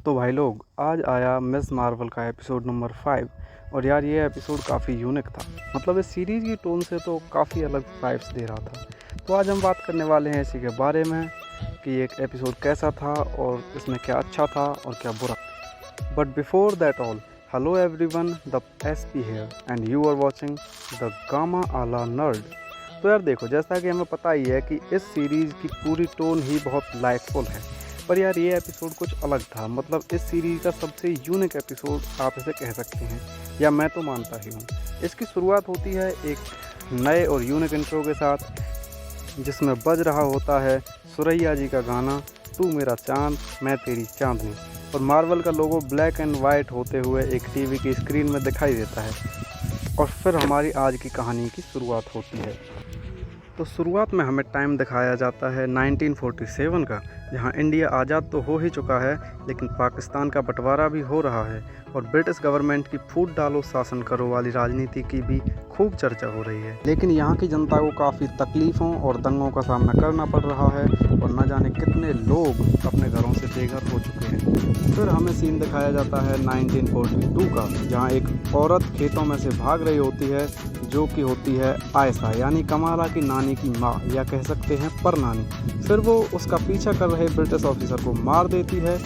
तो भाई लोग, आज आया मिस मार्वल का एपिसोड नंबर 5। और यार ये एपिसोड काफ़ी यूनिक था। मतलब इस सीरीज़ की टोन से तो काफ़ी अलग वाइब्स दे रहा था। तो आज हम बात करने वाले हैं इसी के बारे में कि एक एपिसोड कैसा था और इसमें क्या अच्छा था और क्या बुरा। But before that all, hello everyone, the SP here and you are watching the Gamma Ala Nerd. तो यार देखो, जैसा कि हमें पता ही है कि इस सीरीज़ की पूरी टोन ही बहुत लाइटफुल है। पर यार ये एपिसोड कुछ अलग था। मतलब इस सीरीज़ का सबसे यूनिक एपिसोड आप इसे कह सकते हैं, या मैं तो मानता ही हूँ। इसकी शुरुआत होती है एक नए और यूनिक इंट्रो के साथ, जिसमें बज रहा होता है सुरैया जी का गाना, तू मेरा चांद मैं तेरी चांदनी। और मार्वल का लोगो ब्लैक एंड वाइट होते हुए एक टीवी की स्क्रीन में दिखाई देता है। और फिर हमारी आज की कहानी की शुरुआत होती है। तो शुरुआत में हमें टाइम दिखाया जाता है 1947 का, जहां इंडिया आज़ाद तो हो ही चुका है, लेकिन पाकिस्तान का बंटवारा भी हो रहा है और ब्रिटिश गवर्नमेंट की फूट डालो शासन करो वाली राजनीति की भी खूब चर्चा हो रही है। लेकिन यहाँ की जनता को काफ़ी तकलीफ़ों और दंगों का सामना करना पड़ रहा है और न जाने कितने लोग अपने घरों से बेघर हो चुके हैं। फिर हमें सीन दिखाया जाता है 1942 का, जहाँ एक औरत खेतों में से भाग रही होती है, जो कि होती है आयशा, यानी कमाला की नानी की माँ, या कह सकते हैं परनानी। फिर वो उसका पीछा कर रहे ब्रिटिश ऑफिसर को मार देती है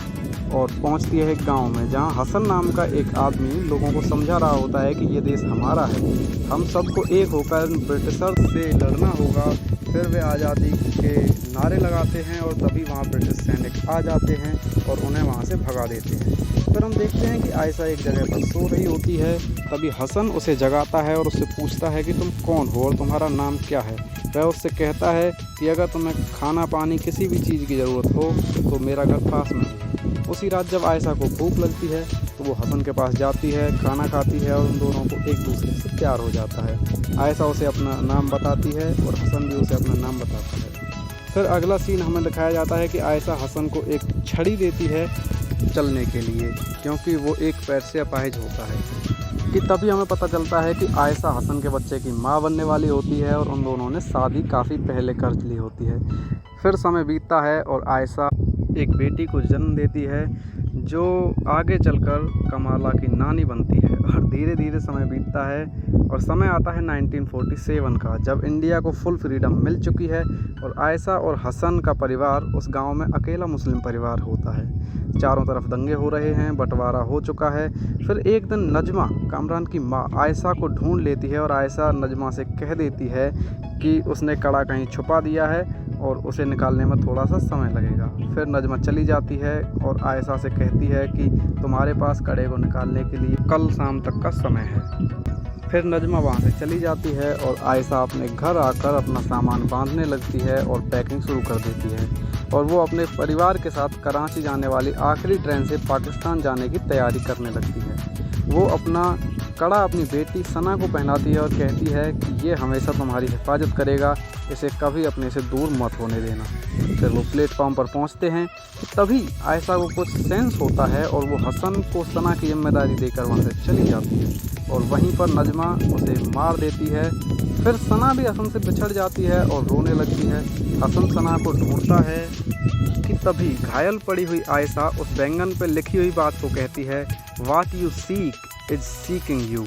और पहुंचती है एक गांव में, जहां हसन नाम का एक आदमी लोगों को समझा रहा होता है कि ये देश हमारा है, हम सबको एक होकर ब्रिटिशर से लड़ना होगा। फिर वे आज़ादी के नारे लगाते हैं और तभी वहाँ ब्रिटिश सैनिक आ जाते हैं और उन्हें वहाँ से भगा देते हैं। फिर हम देखते हैं कि आयशा एक जगह पर सो रही होती है। तभी हसन उसे जगाता है और उससे पूछता है कि तुम कौन हो और तुम्हारा नाम क्या है। वह उससे कहता है कि अगर तुम्हें खाना पानी किसी भी चीज़ की ज़रूरत हो तो मेरा घर पास में है। उसी रात जब आयशा को भूख लगती है तो वो हसन के पास जाती है, खाना खाती है और उन दोनों को एक दूसरे से प्यार हो जाता है। आयशा उसे अपना नाम बताती है और हसन भी उसे अपना नाम बताता है। फिर अगला सीन हमें दिखाया जाता है कि आयशा हसन को एक छड़ी देती है चलने के लिए, क्योंकि वो एक पैर से अपाहिज होता है। कि तभी हमें पता चलता है कि आयशा हसन के बच्चे की माँ बनने वाली होती है और उन दोनों ने शादी काफ़ी पहले कर ली होती है। फिर समय बीतता है और आयशा एक बेटी को जन्म देती है, जो आगे चलकर कमाला की नानी बनती है। और धीरे धीरे समय बीतता है और समय आता है 1947 का, जब इंडिया को फुल फ्रीडम मिल चुकी है और आयशा और हसन का परिवार उस गांव में अकेला मुस्लिम परिवार होता है। चारों तरफ दंगे हो रहे हैं, बंटवारा हो चुका है। फिर एक दिन नजमा, कामरान की माँ, आयशा को ढूंढ लेती है और आयशा नजमा से कह देती है कि उसने कड़ा कहीं छुपा दिया है और उसे निकालने में थोड़ा सा समय लगेगा। फिर नजमा चली जाती है और आयशा से कहती है कि तुम्हारे पास कड़े को निकालने के लिए कल शाम तक का समय है। फिर नजमा वहाँ से चली जाती है और आयशा अपने घर आकर अपना सामान बांधने लगती है और पैकिंग शुरू कर देती है। और वो अपने परिवार के साथ कराची जाने वाली आखिरी ट्रेन से पाकिस्तान जाने की तैयारी करने लगती है। वो अपना कड़ा अपनी बेटी सना को पहनाती है और कहती है कि ये हमेशा तुम्हारी हिफाजत करेगा, इसे कभी अपने से दूर मत होने देना। फिर वो प्लेटफॉर्म पर पहुंचते हैं। तभी आयशा को कुछ सेंस होता है और वो हसन को सना की जिम्मेदारी देकर वहाँ से चली जाती है और वहीं पर नजमा उसे मार देती है। फिर सना भी हसन से बिछड़ जाती है और रोने लगती है। हसन सना को ढूंढता है कि तभी घायल पड़ी हुई आयशा उस बैंगन पर लिखी हुई बात को कहती है, what you seek is seeking you.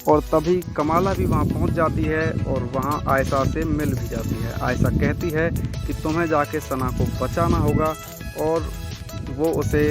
और तभी कमाला भी वहाँ पहुँच जाती है और वहाँ आयशा से मिल भी जाती है। आयशा कहती है कि तुम्हें जाके सना को बचाना होगा और वो उसे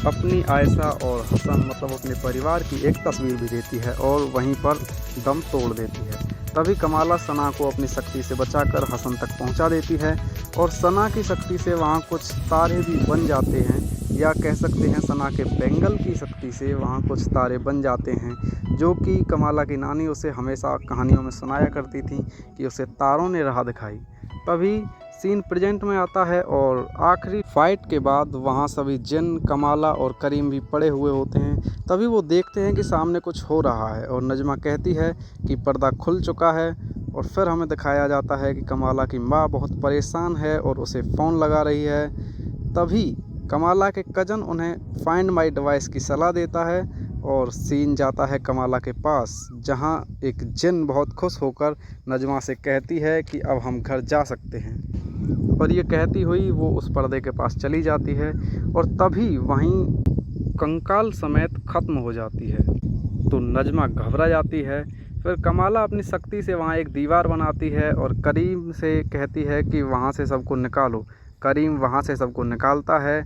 अपनी आयशा और हसन, मतलब अपने परिवार की एक तस्वीर भी देती है और वहीं पर दम तोड़ देती है। तभी कमाला सना को अपनी शक्ति से बचाकर हसन तक पहुंचा देती है और सना की शक्ति से वहाँ कुछ तारे भी बन जाते हैं, या कह सकते हैं सना के बेंगल की शक्ति से वहाँ कुछ तारे बन जाते हैं, जो कि कमाला की नानी उसे हमेशा कहानियों में सुनाया करती थी कि उसे तारों ने राह दिखाई। तभी सीन प्रेजेंट में आता है और आखिरी फाइट के बाद वहाँ सभी जिन, कमाला और करीम भी पड़े हुए होते हैं। तभी वो देखते हैं कि सामने कुछ हो रहा है और नजमा कहती है कि पर्दा खुल चुका है। और फिर हमें दिखाया जाता है कि कमाला की माँ बहुत परेशान है और उसे फ़ोन लगा रही है। तभी कमाला के कज़न उन्हें फाइंड माई डिवाइस की सलाह देता है और सीन जाता है कमाला के पास, जहां एक जिन बहुत खुश होकर नजमा से कहती है कि अब हम घर जा सकते हैं। और ये कहती हुई वो उस पर्दे के पास चली जाती है और तभी वहीं कंकाल समेत ख़त्म हो जाती है। तो नजमा घबरा जाती है। फिर कमाला अपनी शक्ति से वहाँ एक दीवार बनाती है और करीम से कहती है कि वहाँ से सबको निकालो। करीम वहाँ से सबको निकालता है।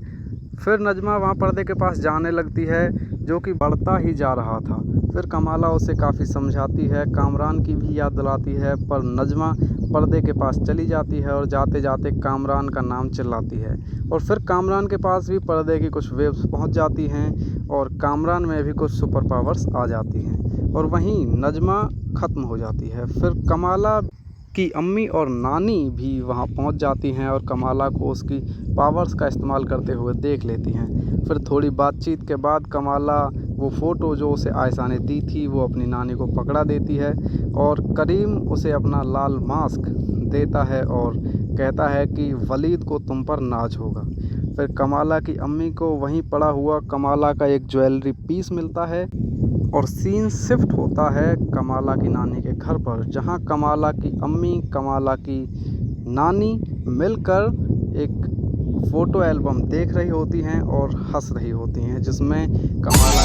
फिर नजमा वहाँ पर्दे के पास जाने लगती है, जो कि बढ़ता ही जा रहा था। फिर कमाला उसे काफ़ी समझाती है, कामरान की भी याद दिलाती है, पर नजमा पर्दे के पास चली जाती है और जाते जाते कामरान का नाम चिल्लाती है। और फिर कामरान के पास भी पर्दे की कुछ वेव्स पहुंच जाती हैं और कामरान में भी कुछ सुपर पावर्स आ जाती हैं और वहीं नजमा ख़त्म हो जाती है। फिर कमाला की अम्मी और नानी भी वहां पहुंच जाती हैं और कमाला को उसकी पावर्स का इस्तेमाल करते हुए देख लेती हैं। फिर थोड़ी बातचीत के बाद कमाला वो फ़ोटो जो उसे आयशा ने दी थी वो अपनी नानी को पकड़ा देती है और करीम उसे अपना लाल मास्क देता है और कहता है कि वलीद को तुम पर नाज होगा। फिर कमाला की अम्मी को वहीं पड़ा हुआ कमाला का एक ज्वेलरी पीस मिलता है और सीन शिफ्ट होता है कमाला की नानी के घर पर, जहां कमाला की अम्मी कमाला की नानी मिलकर एक फ़ोटो एल्बम देख रही होती हैं और हंस रही होती हैं, जिसमें कमाला